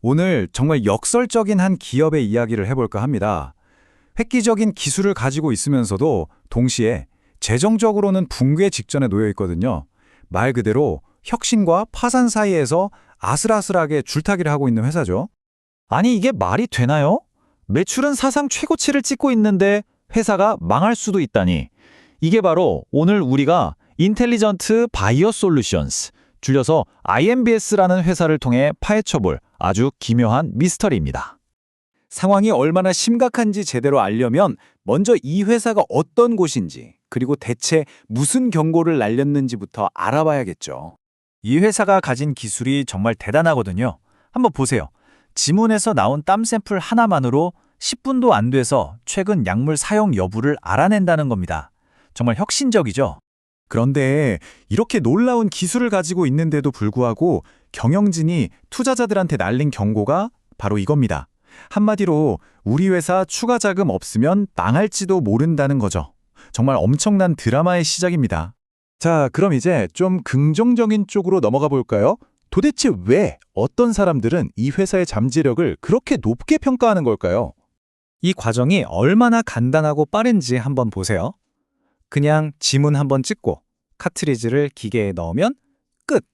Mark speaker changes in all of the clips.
Speaker 1: 오늘 정말 역설적인 한 기업의 이야기를 해볼까 합니다. 획기적인 기술을 가지고 있으면서도 동시에 재정적으로는 붕괴 직전에 놓여 있거든요. 말 그대로 혁신과 파산 사이에서 아슬아슬하게 줄타기를 하고 있는 회사죠.
Speaker 2: 아니 이게 말이 되나요? 매출은 사상 최고치를 찍고 있는데 회사가 망할 수도 있다니. 이게 바로 오늘 우리가 인텔리전트 바이오 솔루션스, 줄여서 IMBS라는 회사를 통해 파헤쳐볼 아주 기묘한 미스터리입니다.
Speaker 1: 상황이 얼마나 심각한지 제대로 알려면 먼저 이 회사가 어떤 곳인지, 그리고 대체 무슨 경고를 날렸는지부터 알아봐야겠죠.
Speaker 2: 이 회사가 가진 기술이 정말 대단하거든요. 한번 보세요. 지문에서 나온 땀 샘플 하나만으로 10분도 안 돼서 최근 약물 사용 여부를 알아낸다는 겁니다. 정말 혁신적이죠?
Speaker 1: 그런데 이렇게 놀라운 기술을 가지고 있는데도 불구하고 경영진이 투자자들한테 날린 경고가 바로 이겁니다. 한마디로 우리 회사 추가 자금 없으면 망할지도 모른다는 거죠. 정말 엄청난 드라마의 시작입니다. 자, 그럼 이제 좀 긍정적인 쪽으로 넘어가 볼까요? 도대체 왜 어떤 사람들은 이 회사의 잠재력을 그렇게 높게 평가하는 걸까요?
Speaker 2: 이 과정이 얼마나 간단하고 빠른지 한번 보세요. 그냥 지문 한번 찍고 카트리지를 기계에 넣으면 끝!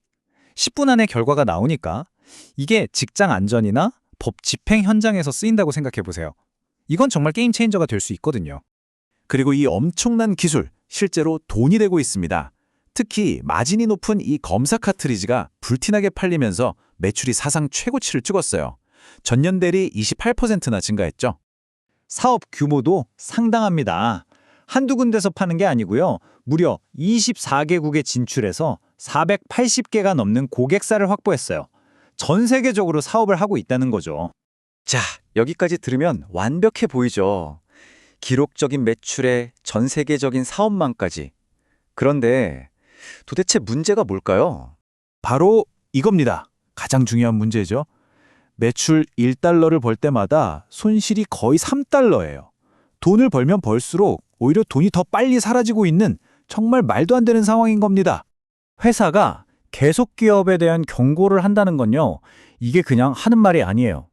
Speaker 2: 10분 안에 결과가 나오니까 이게 직장 안전이나 법 집행 현장에서 쓰인다고 생각해 보세요. 이건 정말 게임 체인저가 될 수 있거든요.
Speaker 1: 그리고 이 엄청난 기술, 실제로 돈이 되고 있습니다. 특히 마진이 높은 이 검사 카트리지가 불티나게 팔리면서 매출이 사상 최고치를 찍었어요. 전년 대비 28%나 증가했죠.
Speaker 2: 사업 규모도 상당합니다. 한두 군데서 파는 게 아니고요. 무려 24개국에 진출해서 480개가 넘는 고객사를 확보했어요. 전 세계적으로 사업을 하고 있다는 거죠.
Speaker 3: 자, 여기까지 들으면 완벽해 보이죠. 기록적인 매출에 전 세계적인 사업망까지. 그런데 도대체 문제가 뭘까요?
Speaker 1: 바로 이겁니다. 가장 중요한 문제죠. 매출 1달러를 벌 때마다 손실이 거의 3달러예요. 돈을 벌면 벌수록 오히려 돈이 더 빨리 사라지고 있는 정말 말도 안 되는 상황인 겁니다.
Speaker 2: 회사가 계속 기업에 대한 경고를 한다는 건요. 이게 그냥 하는 말이 아니에요.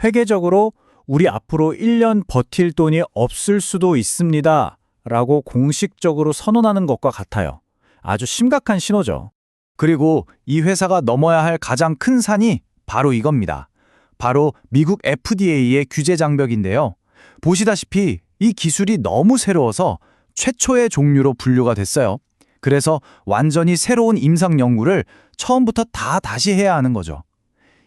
Speaker 2: 회계적으로 우리 앞으로 1년 버틸 돈이 없을 수도 있습니다. 라고 공식적으로 선언하는 것과 같아요. 아주 심각한 신호죠. 그리고 이 회사가 넘어야 할 가장 큰 산이 바로 이겁니다. 바로 미국 FDA의 규제 장벽인데요. 보시다시피 이 기술이 너무 새로워서 최초의 종류로 분류가 됐어요. 그래서 완전히 새로운 임상 연구를 처음부터 다시 해야 하는 거죠.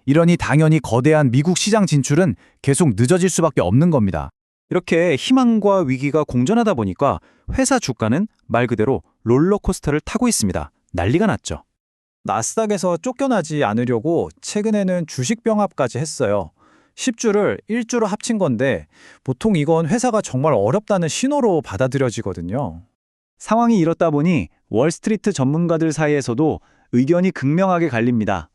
Speaker 2: 이러니 당연히 거대한 미국 시장 진출은 계속 늦어질 수밖에 없는 겁니다.
Speaker 1: 이렇게 희망과 위기가 공존하다 보니까 회사 주가는 말 그대로 롤러코스터를 타고 있습니다. 난리가 났죠.
Speaker 2: 나스닥에서 쫓겨나지 않으려고 최근에는 주식 병합까지 했어요. 10주를 1주로 합친 건데 보통 이건 회사가 정말 어렵다는 신호로 받아들여지거든요.
Speaker 3: 상황이 이렇다 보니 월스트리트 전문가들 사이에서도 의견이 극명하게 갈립니다.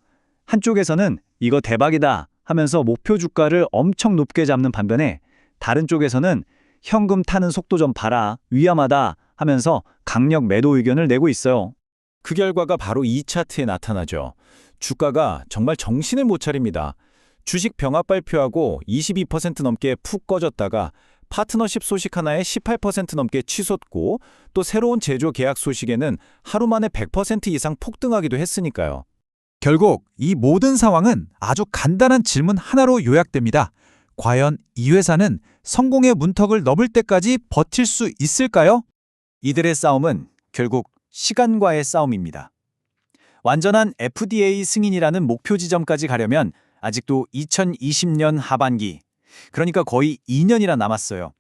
Speaker 3: 한쪽에서는 이거 대박이다 하면서 목표 주가를 엄청 높게 잡는 반면에 다른 쪽에서는 현금 타는 속도 좀 봐라, 위험하다 하면서 강력 매도 의견을 내고 있어요.
Speaker 1: 그 결과가 바로 이 차트에 나타나죠. 주가가 정말 정신을 못 차립니다. 주식 병합 발표하고 22% 넘게 푹 꺼졌다가 파트너십 소식 하나에 18% 넘게 치솟고 또 새로운 제조 계약 소식에는 하루 만에 100% 이상 폭등하기도 했으니까요. 결국 이 모든 상황은 아주 간단한 질문 하나로 요약됩니다. 과연 이 회사는 성공의 문턱을 넘을 때까지 버틸 수 있을까요?
Speaker 2: 이들의 싸움은 결국 시간과의 싸움입니다. 완전한 FDA 승인이라는 목표 지점까지 가려면 아직도 2020년 하반기, 그러니까 거의 2년이나 남았어요.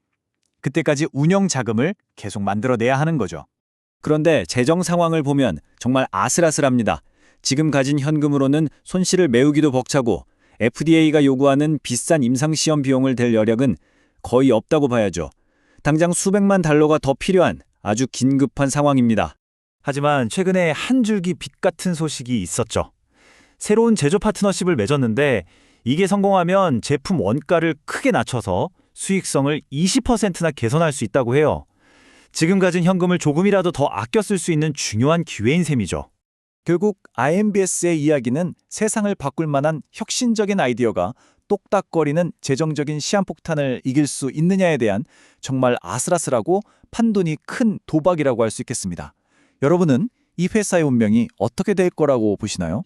Speaker 2: 그때까지 운영 자금을 계속 만들어내야 하는 거죠.
Speaker 3: 그런데 재정 상황을 보면 정말 아슬아슬합니다. 지금 가진 현금으로는 손실을 메우기도 벅차고 FDA가 요구하는 비싼 임상시험 비용을 댈 여력은 거의 없다고 봐야죠. 당장 수백만 달러가 더 필요한 아주 긴급한 상황입니다.
Speaker 2: 하지만 최근에 한 줄기 빛 같은 소식이 있었죠. 새로운 제조 파트너십을 맺었는데 이게 성공하면 제품 원가를 크게 낮춰서 수익성을 20%나 개선할 수 있다고 해요. 지금 가진 현금을 조금이라도 더 아껴 쓸 수 있는 중요한 기회인 셈이죠. 결국 IMBS의 이야기는 세상을 바꿀 만한 혁신적인 아이디어가 똑딱거리는 재정적인 시한폭탄을 이길 수 있느냐에 대한 정말 아슬아슬하고 판돈이 큰 도박이라고 할 수 있겠습니다. 여러분은 이 회사의 운명이 어떻게 될 거라고 보시나요?